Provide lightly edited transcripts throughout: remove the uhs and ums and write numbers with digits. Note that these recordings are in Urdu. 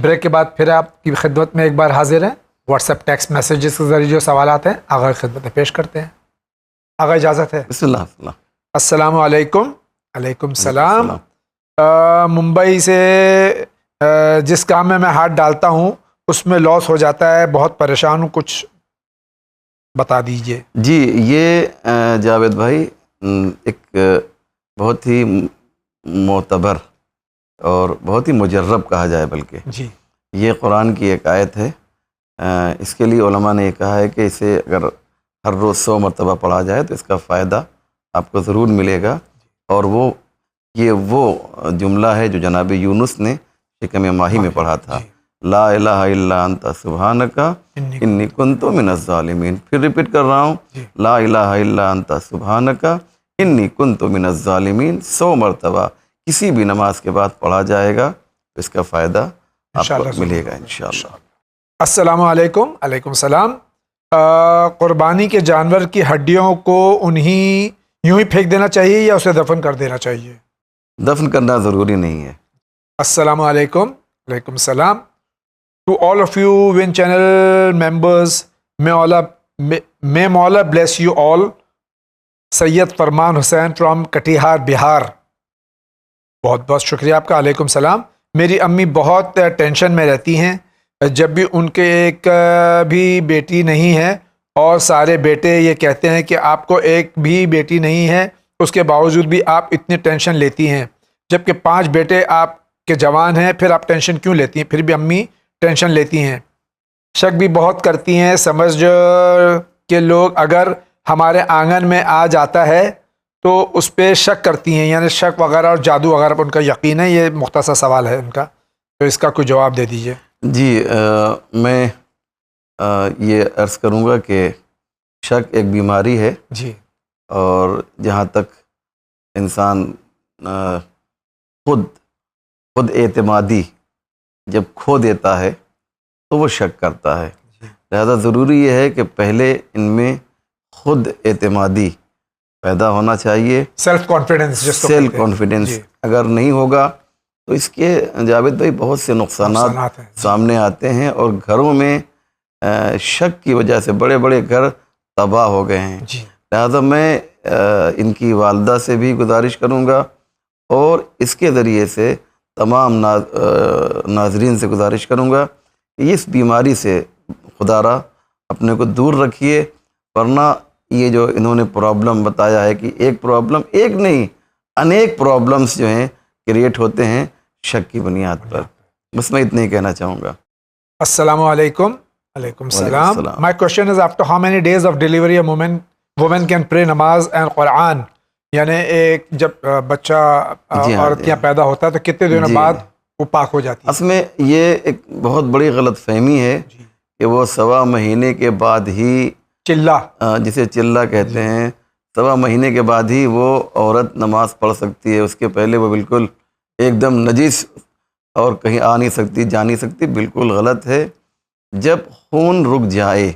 بریک کے بعد پھر آپ کی خدمت میں ایک بار حاضر ہیں. واٹس ایپ ٹیکسٹ میسیجز کے ذریعے جو سوالات ہیں آغا کی خدمت میں پیش کرتے ہیں. آغا اجازت ہے؟ بسم اللہ. السلام علیکم. علیکم السلام. ممبئی سے جس کام میں ہاتھ ڈالتا ہوں اس میں لاس ہو جاتا ہے، بہت پریشان ہوں، کچھ بتا دیجئے. جی یہ جاوید بھائی ایک بہت ہی معتبر اور بہت ہی مجرب کہا جائے بلکہ جی یہ قرآن کی ایک آیت ہے. اس کے لیے علماء نے یہ کہا ہے کہ اسے اگر ہر روز 100 مرتبہ پڑھا جائے تو اس کا فائدہ آپ کو ضرور ملے گا. اور یہ وہ جملہ ہے جو جناب یونس نے شکم ماہی میں پڑھا تھا. لا الہ الا انت سبحانک انی کنت من الظالمین. پھر ریپیٹ کر رہا ہوں، لا الہ الا انت سبحانک انی کنت من الظالمین. 100 مرتبہ کسی بھی نماز کے بعد پڑھا جائے گا تو اس کا فائدہ آپ کو ملے گا انشاءاللہ. السلام علیکم. علیکم السلام. قربانی کے جانور کی ہڈیوں کو یوں ہی پھینک دینا چاہیے یا اسے دفن کر دینا چاہیے؟ دفن کرنا ضروری نہیں ہے. السلام علیکم. علیکم السلام. To all of you one channel members, may مولا bless you all. Syed Farman Hussain from Katihar بہار. بہت بہت شکریہ آپ کا. علیکم السلام. میری امی بہت ٹینشن میں رہتی ہیں جب بھی ان کے ایک بھی بیٹی نہیں ہے، اور سارے بیٹے یہ کہتے ہیں کہ آپ کو ایک بھی بیٹی نہیں ہے، اس کے باوجود بھی آپ اتنی ٹینشن لیتی ہیں، جبکہ 5 بیٹے آپ کے جوان ہیں، پھر آپ ٹینشن کیوں لیتی ہیں؟ پھر بھی امی ٹینشن لیتی ہیں. شک بھی بہت کرتی ہیں. سمجھ کے لوگ اگر ہمارے آنگن میں آ جاتا ہے تو اس پہ شک کرتی ہیں، یعنی شک وغیرہ اور جادو وغیرہ پر ان کا یقین ہے. یہ مختصر سوال ہے ان کا، تو اس کا کوئی جواب دے دیجئے. جی میں یہ عرض کروں گا کہ شک ایک بیماری ہے. جی. اور جہاں تک انسان خود اعتمادی جب کھو دیتا ہے تو وہ شک کرتا ہے. لہذا ضروری یہ ہے کہ پہلے ان میں خود اعتمادی پیدا ہونا چاہیے. سیلف کانفیڈنس اگر نہیں ہوگا تو اس کے جاوید بھائی بہت سے نقصانات سامنے آتے ہیں، اور گھروں میں شک کی وجہ سے بڑے بڑے گھر تباہ ہو گئے ہیں. لہذا میں ان کی والدہ سے بھی گزارش کروں گا، اور اس کے ذریعے سے تمام ناظرین سے گزارش کروں گا کہ اس بیماری سے خدا را اپنے کو دور رکھیے. ورنہ یہ جو انہوں نے پرابلم بتایا ہے کہ ایک پرابلم ایک نہیں انیک پرابلمس جو ہیں کریٹ ہوتے ہیں شک کی بنیاد پر. بس میں اتنا ہی کہنا چاہوں گا. السلام علیکم. علیکم السلام. My question is after how many days of delivery a woman can pray namaz and Quran. یعنی ایک جب بچہ عورت کے یہاں پیدا ہوتا ہے تو کتنے دنوں بعد وہ پاک ہو جاتی ہے؟ اصل میں یہ ایک بہت بڑی غلط فہمی ہے کہ وہ 1.25 مہینے کے بعد ہی جسے چلہ کہتے ہیں، 1.25 مہینے کے بعد ہی وہ عورت نماز پڑھ سکتی ہے. اس کے پہلے وہ بالکل ایک دم نجس اور کہیں آ نہیں سکتی، جا نہیں سکتی. بالکل غلط ہے. جب خون رک جائے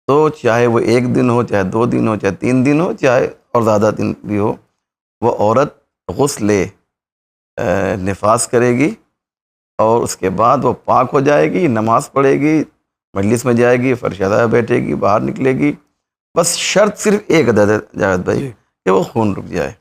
تو چاہے وہ 1 دن ہو، چاہے 2 دن ہو، چاہے 3 دن ہو، چاہے اور زیادہ دن بھی ہو، وہ عورت غسل نفاس کرے گی، اور اس کے بعد وہ پاک ہو جائے گی، نماز پڑھے گی، مجلس میں جائے گی، فرشادہ بیٹھے گی، باہر نکلے گی. بس شرط صرف ایک عدد ہے جاوید بھائی کہ وہ خون رک جائے،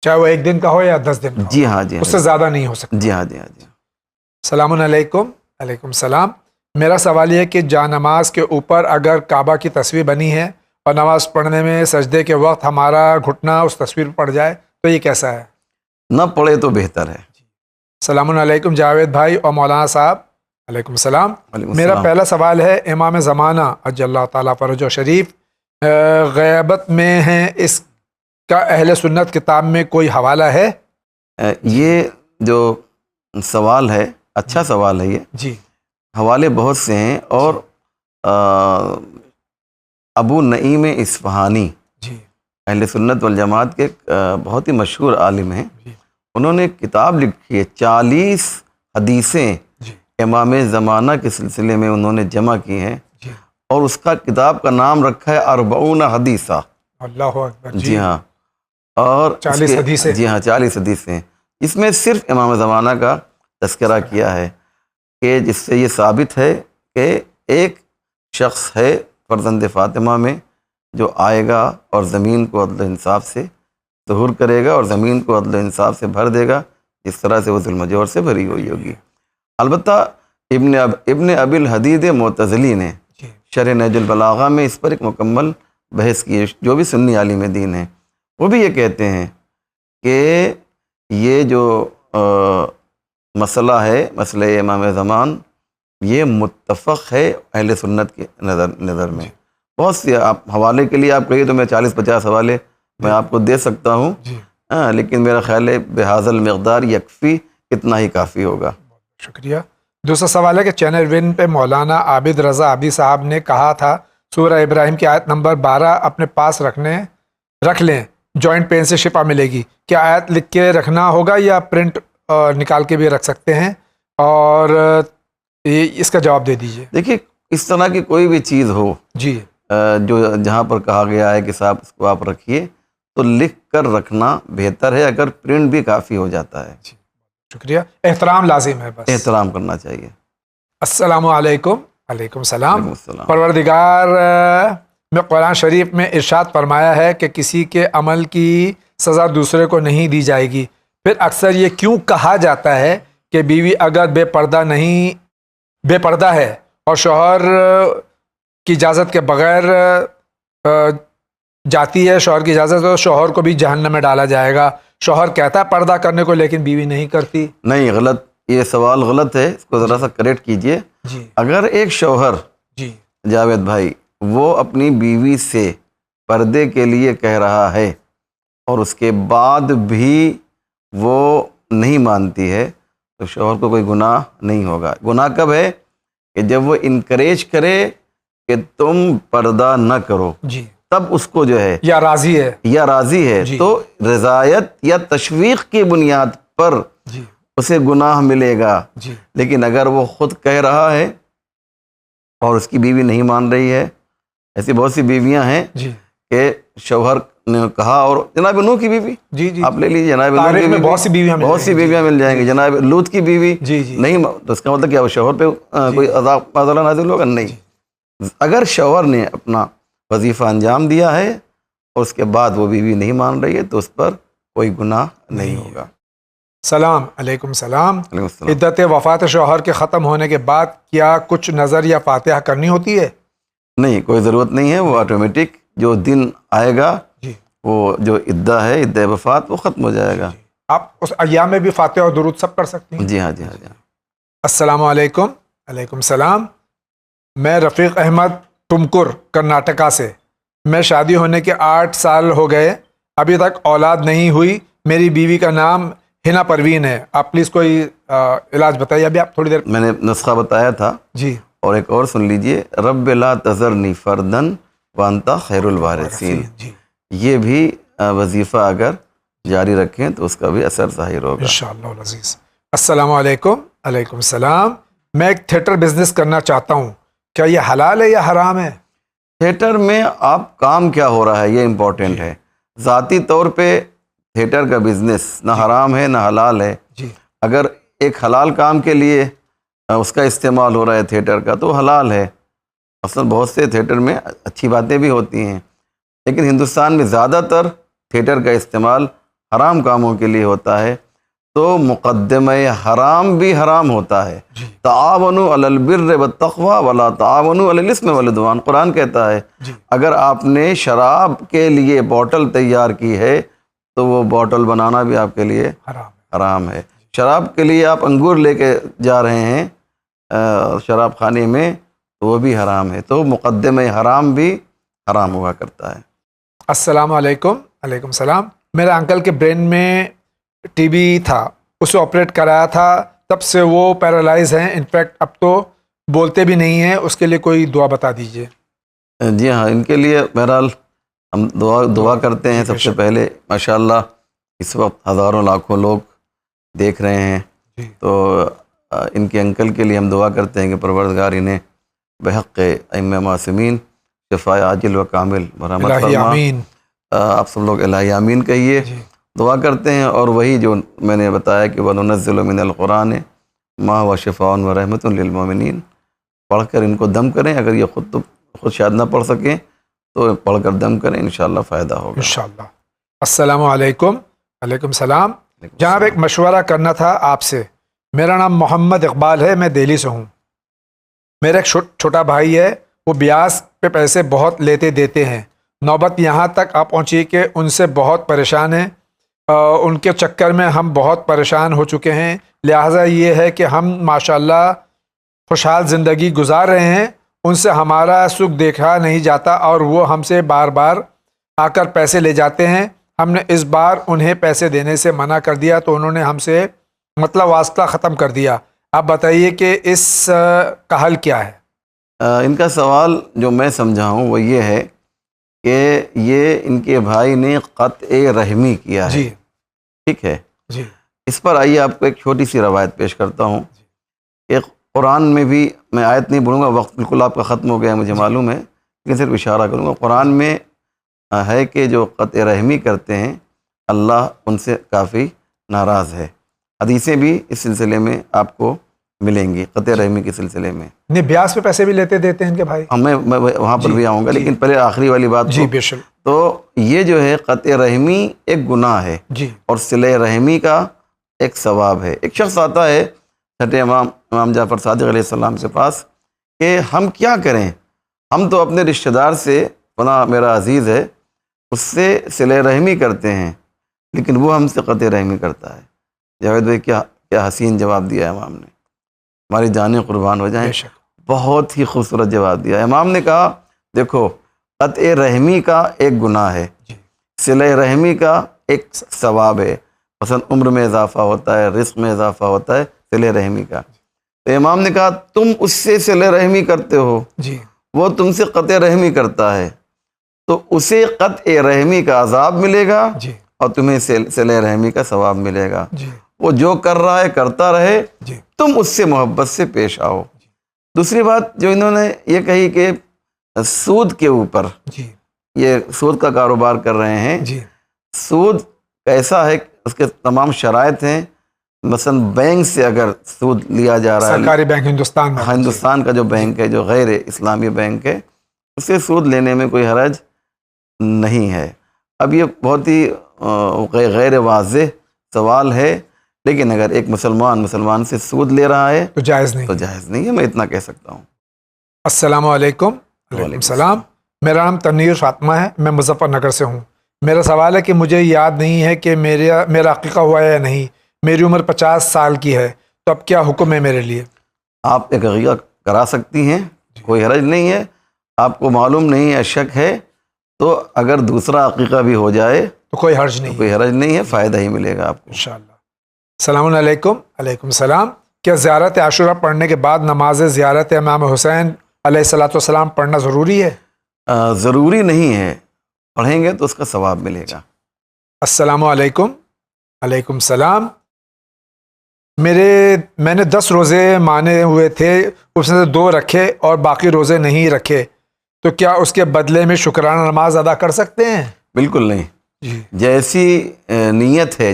چاہے وہ 1 دن کا ہو یا 10 دن کا. جی ہاں جی ہاں، اس سے زیادہ نہیں ہو سکتا. جی ہاں جی ہاں جی. السلام علیکم. علیکم السلام. میرا سوال یہ ہے کہ جا نماز کے اوپر اگر کعبہ کی تصویر بنی ہے اور نماز پڑھنے میں سجدے کے وقت ہمارا گھٹنا اس تصویر پر پڑ جائے تو یہ کیسا ہے؟ نہ پڑھے تو بہتر ہے. السلام علیکم جاوید بھائی اور مولانا صاحب. علیکم السلام. میرا پہلا سوال ہے، امام زمانہ عجل اللہ تعالیٰ فرجہ شریف غیبت میں ہیں، اس کا اہل سنت کتاب میں کوئی حوالہ ہے؟ یہ جو سوال ہے اچھا سوال ہے. یہ جی حوالے بہت سے ہیں، اور ابو نعیم اصفہانی اہل سنت والجماعت کے بہت ہی مشہور عالم ہیں. انہوں نے کتاب لکھی ہے، 40 حدیثیں امام زمانہ کے سلسلے میں انہوں نے جمع کی ہیں، اور اس کا کتاب کا نام رکھا ہے 40 حدیثہ. اللہ اکبر. جی ہاں، اور 40 حدیثیں. جی ہاں 40 حدیثیں. اس میں صرف امام زمانہ کا تذکرہ کیا ہے. کہ جس سے یہ ثابت ہے کہ ایک شخص ہے فرزند فاطمہ میں جو آئے گا اور زمین کو عدل و انصاف سے ظہور کرے گا اور زمین کو عدل و انصاف سے بھر دے گا جس طرح سے وہ ظلم و جور سے بھری ہوئی ہوگی۔ البتہ ابن ابی الحدید معتزلی نے شرح نہج البلاغہ میں اس پر ایک مکمل بحث کی ہے، جو بھی سنی عالم دین ہیں، وہ بھی یہ کہتے ہیں کہ یہ جو مسئلہ ہے، مسئلہ امام زمان، یہ متفق ہے اہل سنت کے نظر میں۔ بہت سی آپ حوالے کے لیے آپ کہیے تو میں 40-50 حوالے میں آپ کو دے سکتا ہوں، لیکن میرا خیال ہے بہذا المقدار یکفی، اتنا ہی کافی ہوگا۔ شکریہ۔ دوسرا سوال ہے کہ چینل ون پہ مولانا عابد رضا عابدی صاحب نے کہا تھا سورہ ابراہیم کی آیت نمبر 12 اپنے پاس رکھ لیں، جوائنٹ پین سے شفا ملے گی۔ کیا آیت لکھ کے رکھنا ہوگا یا پرنٹ نکال کے بھی رکھ سکتے ہیں؟ اور اس کا جواب دے دیجئے۔ دیکھیے، اس طرح کی کوئی بھی چیز ہو جی جو جہاں پر کہا گیا ہے کہ صاحب اس کو آپ رکھیے، تو لکھ کر رکھنا بہتر ہے، اگر پرنٹ بھی کافی ہو جاتا ہے۔ جی شکریہ۔ احترام لازم ہے، بس احترام کرنا چاہیے۔ السلام علیکم۔ وعلیکم السلام۔ وعلیکم السلام۔ پروردگار میں قرآن شریف میں ارشاد فرمایا ہے کہ کسی کے عمل کی سزا دوسرے کو نہیں دی جائے گی، پھر اکثر یہ کیوں کہا جاتا ہے کہ بیوی اگر بے پردہ ہے اور شوہر کی اجازت کے بغیر جاتی ہے، شوہر کی اجازت تو شوہر کو بھی جہنم میں ڈالا جائے گا؟ شوہر کہتا ہے پردہ کرنے کو لیکن بیوی نہیں کرتی۔ نہیں، غلط، یہ سوال غلط ہے، اس کو ذرا سا کریکٹ کیجئے۔ جی اگر ایک شوہر، جی جاوید بھائی، وہ اپنی بیوی سے پردے کے لیے کہہ رہا ہے اور اس کے بعد بھی وہ نہیں مانتی ہے، تو شوہر کو کوئی گناہ نہیں ہوگا۔ گناہ کب ہے؟ کہ جب وہ انکریج کرے کہ تم پردہ نہ کرو، جی، تب اس کو جو ہے یا راضی ہے تو رضایت یا تشویق کی بنیاد پر جی اسے گناہ ملے گا۔ جی لیکن اگر وہ خود کہہ رہا ہے اور اس کی بیوی نہیں مان رہی ہے، ایسی بہت سی بیویاں ہیں جی کہ شوہر نے کہا، اور جناب نوح کی بیوی جی جی آپ لے لیجیے، جناب نوح تاریخ کی میں بیوی، بہت سی بیویاں مل جائیں گی، جناب لوط کی بیوی جی جی نہیں، تو اس کا مطلب کیا وہ شوہر پہ کوئی عذاب نازل ہوگا؟ نہیں۔ اگر شوہر نے اپنا وظیفہ انجام دیا ہے اور اس کے بعد وہ بیوی نہیں مان رہی ہے، تو اس پر کوئی گناہ نہیں ہوگا۔ سلام علیکم۔ السلام۔ علیکم السلام۔ عدت وفات شوہر کے ختم ہونے کے بعد کیا کچھ نظر یا فاتحہ کرنی ہوتی ہے؟ نہیں، کوئی ضرورت نہیں ہے، وہ آٹومیٹک جو دن آئے گا، جی وہ جو عدہ ہے، عدہ وفات، وہ ختم ہو جائے گا۔ آپ اس ایام میں بھی فاتحہ اور درود سب پڑھ سکتی ہیں؟ جی ہاں، جی ہاں، جی ہاں۔ السلام علیکم۔ وعلیکم السلام۔ میں رفیق احمد، ٹمکر، کرناٹکا سے۔ میں شادی ہونے کے 8 سال ہو گئے، ابھی تک اولاد نہیں ہوئی۔ میری بیوی کا نام ہنا پروین ہے، آپ پلیز کوئی علاج بتائیے۔ ابھی آپ تھوڑی دیر میں نے نسخہ بتایا تھا، جی، اور ایک اور سن لیجئے، رب لا تذرنی فردن وانت خیر الوارثین۔ جی یہ بھی وظیفہ اگر جاری رکھیں تو اس کا بھی اثر ظاہر ہوگا۔ انشاءاللہ العزیز۔ السلام علیکم۔ وعلیکم السلام۔ میں ایک تھیٹر بزنس کرنا چاہتا ہوں، کیا یہ حلال ہے یا حرام ہے؟ تھیٹر میں آپ کام کیا ہو رہا ہے، یہ امپورٹنٹ ہے۔ ذاتی طور پہ تھیٹر کا بزنس نہ حرام ہے نہ حلال ہے۔ جی اگر ایک حلال کام کے لیے اس کا استعمال ہو رہا ہے تھیٹر کا، تو حلال ہے۔ اصل بہت سے تھیٹر میں اچھی باتیں بھی ہوتی ہیں، لیکن ہندوستان میں زیادہ تر تھیٹر کا استعمال حرام کاموں کے لیے ہوتا ہے، تو مقدمہ حرام بھی حرام ہوتا ہے۔ جی تعاونوا علی البر والتقوی ولا تعاونوا علی الاثم والعدوان، قرآن کہتا ہے جی اگر آپ نے شراب کے لیے بوٹل تیار کی ہے تو وہ بوٹل بنانا بھی آپ کے لیے حرام ہے۔ حرام ہے۔ شراب کے لیے آپ انگور لے کے جا رہے ہیں شراب خانے میں، تو وہ بھی حرام ہے۔ تو مقدمہ حرام بھی حرام ہوا کرتا ہے۔ السلام علیکم۔ وعلیکم السلام۔ میرے انکل کے برین میں ٹی بی تھا، اسے آپریٹ کرایا تھا، تب سے وہ پیرالائز ہیں، انفیکٹ اب تو بولتے بھی نہیں ہیں، اس کے لیے کوئی دعا بتا دیجئے۔ جی ہاں، ان کے لیے بہرحال ہم دعا کرتے ہیں۔ سب سے پہلے ماشاءاللہ اس وقت ہزاروں لاکھوں لوگ دیکھ رہے ہیں، جی تو ان کے انکل کے لیے ہم دعا کرتے ہیں کہ پروردگار انہیں بحق ائمہ معصومین شفاء عاجل و کامل مرحمت الہی فرما۔ آمین۔ آپ سب لوگ الہی آمین کہیے، جی دعا کرتے ہیں۔ اور وہی جو میں نے بتایا کہ وَنُنَزِّلُ مِنَ الْقُرْآنِ ما و شفاء و رحمت للمؤمنین، پڑھ کر ان کو دم کریں. اگر یہ خود شاید نہ پڑھ سکیں تو پڑھ کر دم کریں، انشاءاللہ فائدہ ہوگا انشاءاللہ. السلام علیکم. وعلیکم السلام. جناب ایک مشورہ کرنا تھا آپ سے. میرا نام محمد اقبال ہے، میں دہلی سے ہوں. میرا ایک چھوٹا بھائی ہے، وہ بیاس پہ پیسے بہت لیتے دیتے ہیں. نوبت یہاں تک آ پہنچی کہ ان سے بہت پریشان ہیں. ان کے چکر میں ہم بہت پریشان ہو چکے ہیں. لہٰذا یہ ہے کہ ہم ماشاءاللہ خوشحال زندگی گزار رہے ہیں، ان سے ہمارا سکھ دیکھا نہیں جاتا اور وہ ہم سے بار بار آ کر پیسے لے جاتے ہیں. ہم نے اس بار انہیں پیسے دینے سے منع کر دیا تو انہوں نے ہم سے مطلب واسطہ ختم کر دیا. آپ بتائیے کہ اس کا حل کیا ہے؟ ان کا سوال جو میں سمجھا ہوں وہ یہ ہے کہ یہ ان کے بھائی نے قطع رحمی کیا ہے. جی ٹھیک ہے. جی. اس پر آئیے آپ کو ایک چھوٹی سی روایت پیش کرتا ہوں. ایک قرآن میں بھی، میں آیت نہیں بولوں گا، وقت بالکل آپ کا ختم ہو گیا مجھے معلوم ہے، لیکن صرف اشارہ کروں گا. قرآن میں ہے کہ جو قطع رحمی کرتے ہیں اللہ ان سے کافی ناراض ہے. حدیثیں بھی اس سلسلے میں آپ کو ملیں گی قطع رحمی کے سلسلے میں. نہیں، بیاس پہ پیسے بھی لیتے دیتے ہیں ان کے بھائی. میں وہاں پر بھی آؤں گا، لیکن پہلے آخری والی بات. جی بے شک. تو یہ جو ہے قطع رحمی ایک گناہ ہے جی، اور صلہ رحمی کا ایک ثواب ہے. ایک شخص آتا ہے چھٹے امام جعفر صادق علیہ السلام کے پاس کہ ہم کیا کریں، ہم تو اپنے رشتہ دار سے، فلاں میرا عزیز ہے، اس سے صلہ رحمی کرتے ہیں لیکن وہ ہم سے قطع رحمی کرتا ہے. جاوید بھائی کیا حسین جواب دیا ہے امام نے، ہماری جانیں قربان ہو جائیں. بے شک. بہت ہی خوبصورت جواب دیا. امام نے کہا دیکھو قطع رحمی کا ایک گناہ ہے، جی صلہ رحمی کا ایک ثواب ہے. مثلا عمر میں اضافہ ہوتا ہے، رزق میں اضافہ ہوتا ہے صلہ رحمی کا. تو امام نے کہا تم اس سے صلہ رحمی کرتے ہو، جی وہ تم سے قطع رحمی کرتا ہے، تو اسے قطع رحمی کا عذاب ملے گا جی اور تمہیں صلہ رحمی کا ثواب ملے گا. جی وہ جو کر رہا ہے کرتا رہے، جی تم اس سے محبت سے پیش آؤ. دوسری بات جو انہوں نے یہ کہی کہ سود کے اوپر، جی یہ سود کا کاروبار کر رہے ہیں. جی سود کیسا ہے، اس کے تمام شرائط ہیں. مثلا بینک سے اگر سود لیا جا رہا ہے، سرکاری بینک ہندوستان میں، ہندوستان کا جو بینک ہے، جو غیر اسلامی بینک ہے، اس سے سود لینے میں کوئی حرج نہیں ہے. اب یہ بہت ہی غیر واضح سوال ہے، لیکن اگر ایک مسلمان سے سود لے رہا ہے تو جائز نہیں. تو جائز نہیں ہے. میں اتنا کہہ سکتا ہوں. السلام علیکم. وعلیکم السلام. میرا نام تنویر فاطمہ ہے، میں مظفر نگر سے ہوں. میرا سوال ہے کہ مجھے یاد نہیں ہے کہ میرا عقیقہ ہوا ہے یا نہیں. میری عمر 50 سال کی ہے، تو اب کیا حکم ہے میرے لیے؟ آپ ایک عقیقہ کرا سکتی ہیں، کوئی حرج نہیں ہے. آپ کو معلوم نہیں ہے، شک ہے، تو اگر دوسرا عقیقہ بھی ہو جائے تو کوئی حرج نہیں. کوئی حرج نہیں ہے، فائدہ ہی ملے گا آپ کو انشاءاللہ. السلام علیکم. وعلیکم السلام. کیا زیارت عاشورہ پڑھنے کے بعد نماز زیارت امام حسین علیہ الصلوۃ والسلام پڑھنا ضروری ہے؟ ضروری نہیں ہے، پڑھیں گے تو اس کا ثواب ملے گا. السلام علیکم. وعلیکم السلام. میں نے 10 روزے مانے ہوئے تھے، اس میں سے 2 رکھے اور باقی روزے نہیں رکھے، تو کیا اس کے بدلے میں شکرانہ نماز ادا کر سکتے ہیں؟ بالکل نہیں. جی. جیسی نیت ہے،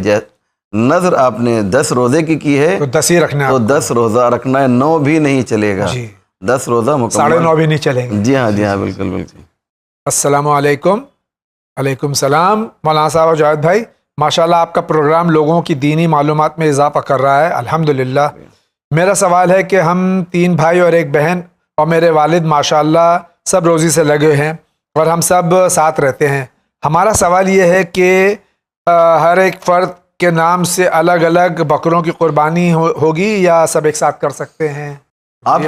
نظر آپ نے 10 روزے کی ہے تو 10 ہی رکھنا ہے، تو 10 روزہ رکھنا ہے، 9 بھی نہیں چلے گا. جی 10 روزہ مکمل. 9.5 بھی نہیں چلیں گے. جی ہاں جی ہاں بالکل بالکل. السلام علیکم. وعلیکم السلام. مولانا صاحب جاوید بھائی، ماشاءاللہ آپ کا پروگرام لوگوں کی دینی معلومات میں اضافہ کر رہا ہے، الحمدللہ. میرا سوال ہے کہ ہم 3 بھائی اور 1 بہن اور میرے والد ماشاءاللہ سب روزی سے لگے ہیں اور ہم سب ساتھ رہتے ہیں. ہمارا سوال یہ ہے کہ ہر ایک فرد کے نام سے الگ الگ بکروں کی قربانی ہوگی یا سب ایک ساتھ کر سکتے ہیں؟ آپ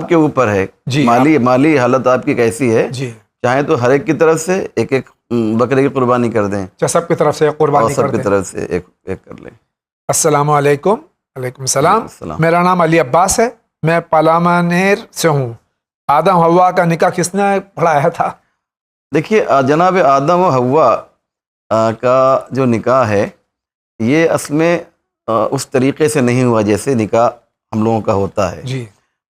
کے اوپر ہے. جی مالی حالت آپ کی کیسی ہے. جی چاہیں تو ہر ایک کی طرف سے ایک بکرے کی قربانی کر دیں، سب کی طرف سے قربانی سب کر کی دیں. طرف سے ایک کر لیں. السلام علیکم. وعلیکم السلام. میرا نام علی عباس ہے، میں پالامانیر سے ہوں. آدم حوا کا نکاح کس نے پڑھایا تھا؟ دیکھیے جناب آدم و حوا کا جو نکاح ہے یہ اصل میں اس طریقے سے نہیں ہوا جیسے نکاح ہم لوگوں کا ہوتا ہے. جی.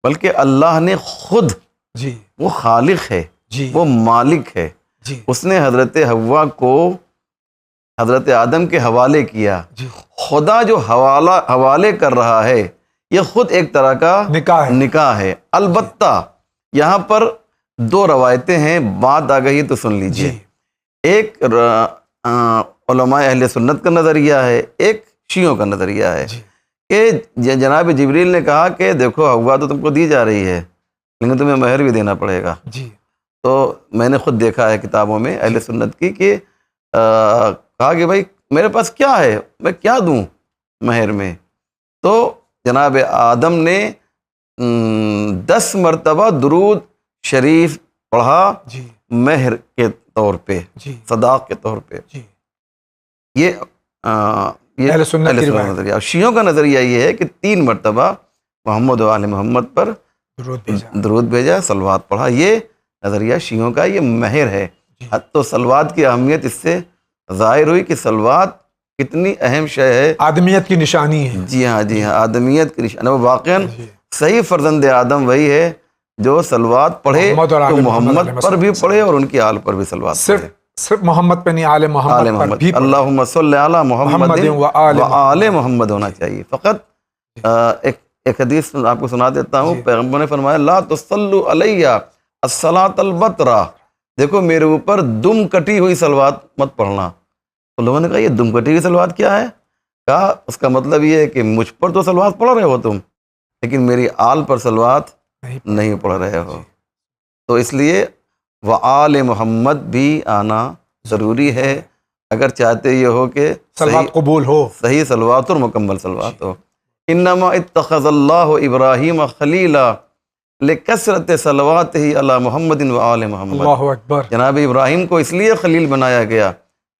بلکہ اللہ نے خود، جی وہ خالق ہے، جی وہ مالک ہے، جی اس نے حضرت حوا کو حضرت آدم کے حوالے کیا. جی خدا جو حوالے کر رہا ہے یہ خود ایک طرح کا نکاح ہے. البتہ یہاں پر دو روایتیں ہیں، بات آ گئی تو سن لیجئے. ایک علماء اہل سنت کا نظریہ ہے، ایک شیعوں کا نظریہ ہے کہ جناب جبریل نے کہا کہ دیکھو حوا تو تم کو دی جا رہی ہے لیکن تمہیں مہر بھی دینا پڑے گا. تو میں نے خود دیکھا ہے کتابوں میں اہل سنت کی کہ کہا کہ بھائی میرے پاس کیا ہے، میں کیا دوں مہر میں. تو جناب آدم نے 10 مرتبہ درود شریف پڑھا مہر کے طور پہ، صداق کے طور پہ. یہ اہل سنت کا نظریہ. شیعوں کا نظریہ یہ ہے کہ 3 مرتبہ محمد و آل محمد پر درود بھیجا، صلوات پڑھا. یہ نظریہ شیعوں کا، یہ مہر ہے. تو صلوات کی اہمیت اس سے ظاہر ہوئی کہ صلوات کتنی اہم شے ہے، آدمیت کی نشانی ہے. جی ہاں آدمیت کی نشانی. وہ واقعاً صحیح فرزند آدم وہی ہے جو صلوات پڑھے تو محمد پر بھی پڑھے اور ان کی آل پر بھی صلوات پڑھے. صرف محمد پہ نہیں، آل محمد پر بھی. اللہم صلی علی محمد و آل محمد ہونا چاہیے. فقط ایک حدیث آپ کو سنا دیتا ہوں. پیغمبر نے فرمایا لا تصلوا علیہ الصلاۃ البترا، دیکھو میرے اوپر دم کٹی ہوئی صلوات مت پڑھنا. تو لوگوں نے کہا یہ دم کٹی ہوئی صلوات کیا ہے؟ کہا اس کا مطلب یہ ہے کہ مجھ پر تو صلوات پڑھ رہے ہو تم لیکن میری آل پر صلوات نہیں پڑھ رہے ہو. تو اس لیے وآل محمد بھی آنا ضروری ہے اگر چاہتے یہ ہو کہ صلوات قبول ہو، صحیح صلوات اور مکمل صلوات ہو. انما اتخذ اللہ ابراہیم خلیلا لکثرت صلواتہ علی محمد و آل محمد. اللہ اکبر. جناب ابراہیم کو اس لیے خلیل بنایا گیا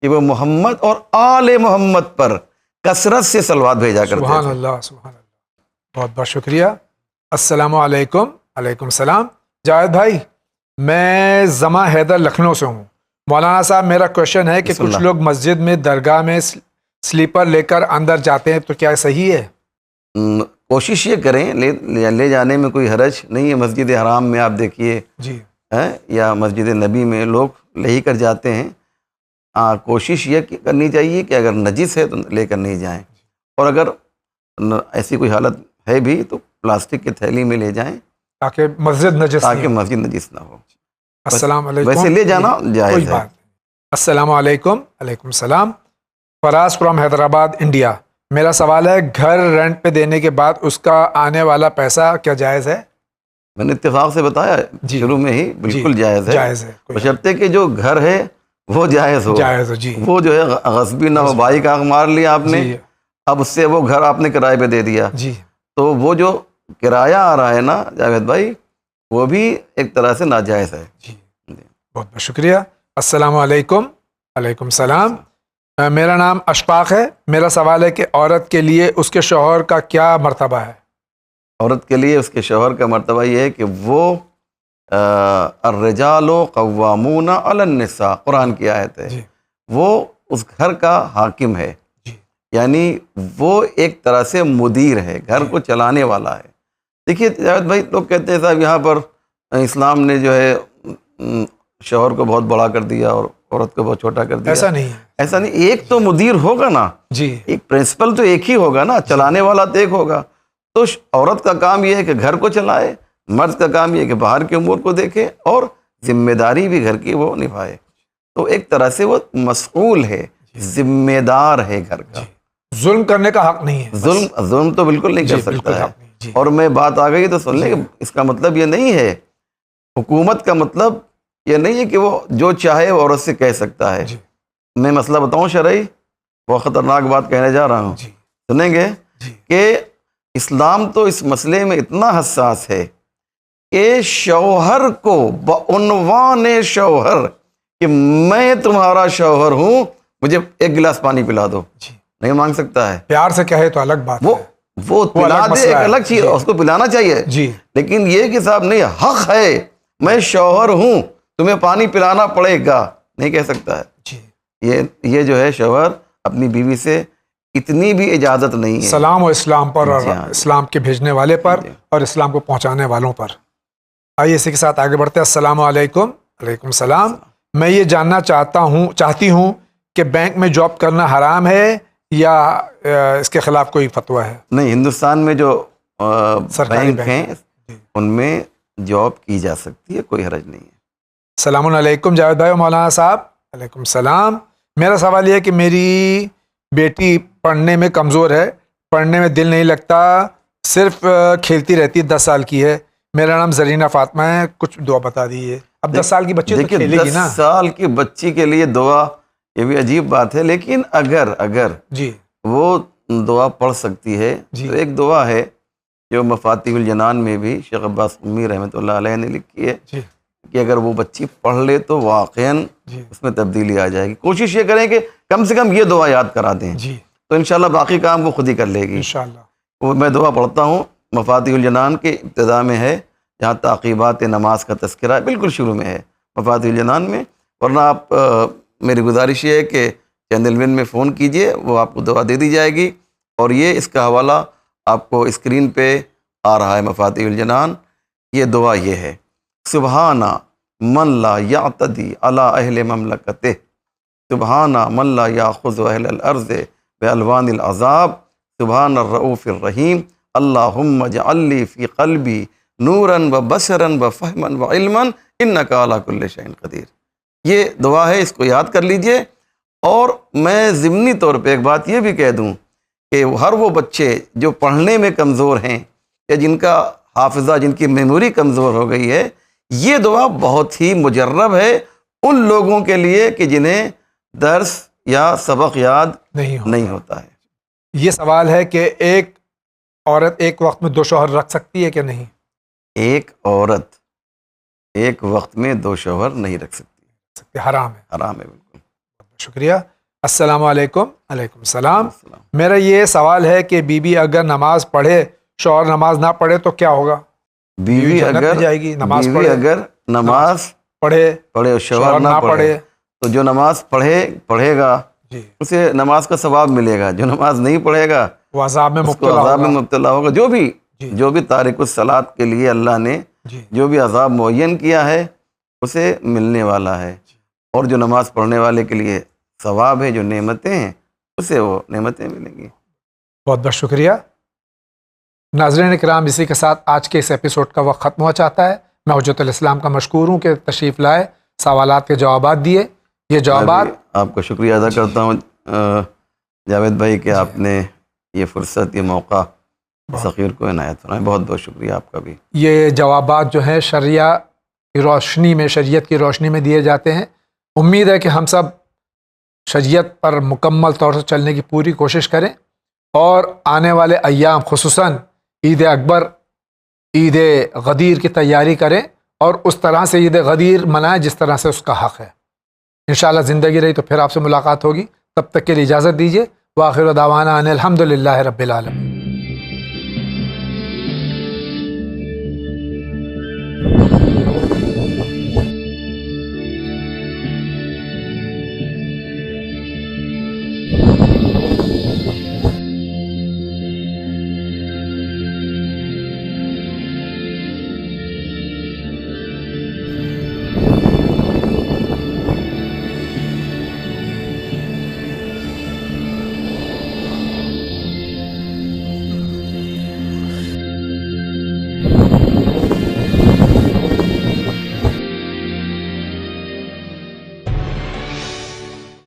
کہ وہ محمد اور آل محمد پر کثرت سے صلوات بھیجا کرتے تھے. سبحان اللہ سبحان اللہ. بہت بہت شکریہ. السلام علیکم. وعلیکم السلام. جاوید بھائی، میں زما حیدر لکھنؤ سے ہوں. مولانا صاحب میرا کوشچن ہے کہ کچھ لوگ مسجد میں درگاہ میں سلیپر لے کر اندر جاتے ہیں تو کیا صحیح ہے؟ کوشش یہ کریں، لے جانے میں کوئی حرج نہیں ہے. مسجد حرام میں آپ دیکھیے یا مسجد نبی میں لوگ لے ہی کر جاتے ہیں. کوشش یہ کرنی چاہیے کہ اگر نجس ہے تو لے کر نہیں جائیں، اور اگر ایسی کوئی حالت ہے بھی تو پلاسٹک کی تھیلی میں لے جائیں تاکہ مسجد نجس نہ ہو. السلام علیکم. ویسے لے جانا جائز ہے. السلام علیکم. وعلیکم السلام. فراز فرام حیدرآباد انڈیا. میرا سوال ہے گھر رینٹ پہ دینے کے بعد اس کا آنے والا پیسہ کیا جائز ہے؟ میں نے اتفاق سے بتایا شروع میں ہی بالکل جائز ہے، بشرطے کہ جو گھر ہے وہ جائز ہو. وہ جو ہے غصبی نہ ہو. بھائی کا حق مار لیا آپ نے، اب اس سے وہ گھر آپ نے کرائے پہ دے دیا تو وہ جو کرایہ آ رہا ہے نا جاوید بھائی وہ بھی ایک طرح سے ناجائز ہے. بہت بہت شکریہ. السلام علیکم. وعلیکم السلام. میرا نام اشفاق ہے. میرا سوال ہے کہ عورت کے لیے اس کے شوہر کا کیا مرتبہ ہے؟ عورت کے لیے اس کے شوہر کا مرتبہ یہ ہے کہ وہ الرجال قوامون علی النساء، قرآن کی آیت ہے. وہ اس گھر کا حاکم ہے، یعنی وہ ایک طرح سے مدیر ہے، گھر کو چلانے والا ہے. دیکھیے جاوید بھائی، لوگ کہتے ہیں صاحب یہاں پر اسلام نے جو ہے شوہر کو بہت بڑا کر دیا اور عورت کو بہت چھوٹا کر دیا. ایسا نہیں. ایک تو مدیر ہوگا نا، ایک پرنسپل تو ایک ہی ہوگا نا، چلانے والا تو ایک ہوگا. تو عورت کا کام یہ ہے کہ گھر کو چلائے، مرد کا کام یہ ہے کہ باہر کے امور کو دیکھے اور ذمہ داری بھی گھر کی وہ نبھائے. تو ایک طرح سے وہ مسئول ہے، ذمہ دار ہے گھر کا. ظلم کرنے کا حق نہیں ہے. ظلم تو بالکل نہیں کر سکتا ہے. اور میں بات آ گئی تو سن لیں کہ اس کا مطلب یہ نہیں ہے، حکومت کا مطلب یہ نہیں ہے کہ وہ جو چاہے وہ عورت سے کہہ سکتا ہے. میں مسئلہ بتاؤں شرعی، بہت خطرناک بات کہنے جا رہا ہوں، سنیں گے کہ اسلام تو اس مسئلے میں اتنا حساس ہے کہ شوہر کو بعنوان شوہر کہ میں تمہارا شوہر ہوں، مجھے 1 گلاس پانی پلا دو، نہیں مانگ سکتا ہے. پیار سے کہے تو الگ بات، وہ پلا دے ایک الگ چیز، اس کو پلانا چاہیے. لیکن یہ کہ صاحب نہیں، حق ہے، میں شوہر ہوں تمہیں پانی پلانا پڑے گا، نہیں کہہ سکتا ہے. یہ جو ہے شوہر اپنی بیوی سے اتنی بھی اجازت نہیں ہے. سلام و اسلام پر اور اسلام کے بھیجنے والے پر اور اسلام کو پہنچانے والوں پر. آئیے اسی کے ساتھ آگے بڑھتے ہیں. السلام علیکم. وعلیکم السلام. میں یہ جاننا چاہتی ہوں کہ بینک میں جاب کرنا حرام ہے یا اس کے خلاف کوئی فتویٰ ہے؟ نہیں، ہندوستان میں جو بینک ہیں ان میں جاب کی جا سکتی ہے، کوئی حرج نہیں ہے۔ السلام علیکم جاوید بھائی و مولانا صاحب۔ علیکم السلام۔ میرا سوال یہ ہے کہ میری بیٹی پڑھنے میں کمزور ہے، پڑھنے میں دل نہیں لگتا، صرف کھیلتی رہتی ہے، 10 سال کی ہے، میرا نام زرینہ فاطمہ ہے، کچھ دعا بتا دیجیے۔ اب 10 سال کی بچی تو کھیلے گی نا۔ 10 سال کی بچی کے لیے دعا، یہ بھی عجیب بات ہے، لیکن اگر جی وہ دعا پڑھ سکتی ہے تو ایک دعا ہے جو مفاتیح الجنان میں بھی شیخ عباس قمی رحمۃ اللہ علیہ نے لکھی ہے کہ اگر وہ بچی پڑھ لے تو واقعاً اس میں تبدیلی آ جائے گی۔ کوشش یہ کریں کہ کم سے کم یہ دعا یاد کرا دیں تو انشاءاللہ باقی کام وہ خود ہی کر لے گی انشاءاللہ۔ وہ میں دعا پڑھتا ہوں، مفاتیح الجنان کے ابتدا میں ہے، جہاں تعقیبات نماز کا تذکرہ ہے، بالکل شروع میں ہے مفاتیح الجنان میں۔ ورنہ آپ میری گزارش یہ ہے کہ چینل ون میں فون کیجئے، وہ آپ کو دعا دے دی جائے گی، اور یہ اس کا حوالہ آپ کو اسکرین پہ آ رہا ہے۔ مفاتیح الجنان، یہ دعا یہ ہے: سبحانہ من لا یعتدی علی اہل مملکتہ، سبحانہ من لا یاخذ اہل الارض بالوان العذاب، سبحان الرؤوف الرحیم، اللہم اجعل لی فی قلبی نورا و بصرا و فہما و علما انک علی کل شیء قدیر۔ یہ دعا ہے، اس کو یاد کر لیجئے۔ اور میں ضمنی طور پہ ایک بات یہ بھی کہہ دوں کہ ہر وہ بچے جو پڑھنے میں کمزور ہیں یا جن کا حافظہ، جن کی میموری کمزور ہو گئی ہے، یہ دعا بہت ہی مجرب ہے ان لوگوں کے لیے کہ جنہیں درس یا سبق یاد نہیں ہوتا ہے۔ یہ سوال ہے کہ ایک عورت ایک وقت میں 2 شوہر رکھ سکتی ہے کہ نہیں؟ ایک عورت ایک وقت میں 2 شوہر نہیں رکھ سکتی، حرام ہے۔ حرام ہے، بالکل۔ شکریہ۔ السلام علیکم۔ علیکم السلام۔ میرا یہ سوال ہے کہ بیوی اگر نماز پڑھے، شوہر نماز نہ پڑھے تو کیا ہوگا؟ بیوی اگر جائے گی، نماز پڑھے اور شوہر نہ پڑھے تو جو نماز پڑھے گا اسے نماز کا ثواب ملے گا، جو نماز نہیں پڑھے گا وہ عذاب میں مبتلا ہوگا۔ جو بھی تارک الصلاۃ کے لیے اللہ نے جو بھی عذاب معین کیا ہے اسے ملنے والا ہے، اور جو نماز پڑھنے والے کے لیے ثواب ہے، جو نعمتیں ہیں، اسے وہ نعمتیں ملیں گی۔ بہت بہت شکریہ۔ ناظرین اکرام، اسی کے ساتھ آج کے اس ایپیسوڈ کا وقت ختم ہو جاتا ہے۔ میں حجت الاسلام کا مشکور ہوں کہ تشریف لائے، سوالات کے جوابات دیے۔ یہ جوابات آپ کا شکریہ ادا کرتا ہوں جاوید بھائی کہ آپ نے یہ فرصت، یہ موقع سخیر کو عنایت فرمائے۔ بہت بہت شکریہ آپ کا بھی۔ یہ جوابات جو ہیں شریعہ کی روشنی میں، شریعت کی روشنی میں دیے جاتے ہیں۔ امید ہے کہ ہم سب شریعت پر مکمل طور سے چلنے کی پوری کوشش کریں، اور آنے والے ایام خصوصاً عید اکبر، عید غدیر کی تیاری کریں، اور اس طرح سے عید غدیر منائیں جس طرح سے اس کا حق ہے۔ انشاءاللہ زندگی رہی تو پھر آپ سے ملاقات ہوگی، تب تک کے لیے اجازت دیجیے۔ وآخر دعوانا ان الحمد للہ رب العالمین۔